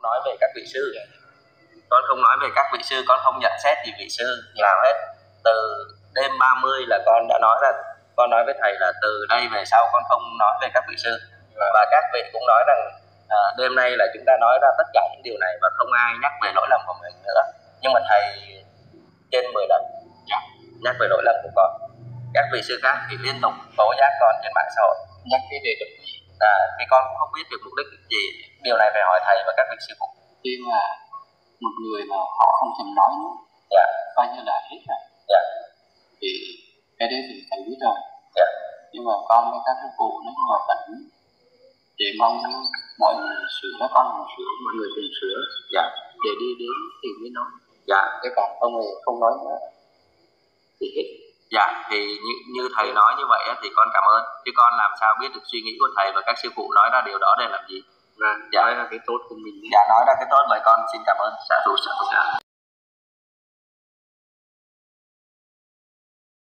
nói về các vị sư, con không nói về các vị sư, con không nhận xét gì vị sư nào hết. Từ đêm 30 là con đã nói ra, con nói với thầy là từ đây về sau con không nói về các vị sư, và các vị cũng nói rằng đêm nay là chúng ta nói ra tất cả những điều này và không ai nhắc về lỗi lầm của mình nữa. Nhưng mà thầy trên 10 lần nhắc về lỗi lầm của con. Các vị sư khác thì liên tục tố giác con trên mạng xã hội. Nhắc cái đề đích gì? Thì con cũng không biết được mục đích gì. Điều này phải hỏi thầy và các vị sư phụ. Khi mà một người mà họ không thèm nói nữa, coi như là hết rồi. Thì cái đấy thì thầy biết rồi. Nhưng mà con với các sư phụ nếu mà vẫn để mong mọi người sửa, các con sửa, mọi người cùng sửa, để đi đến thì mới nói. Cái còn không nói nữa thì hết. Thì như thầy nói như vậy thì con cảm ơn, chứ con làm sao biết được suy nghĩ của thầy và các sư phụ nói ra điều đó để làm gì. Nói ra cái tốt của mình. Nói ra cái tốt, vậy con xin cảm ơn. Dạ.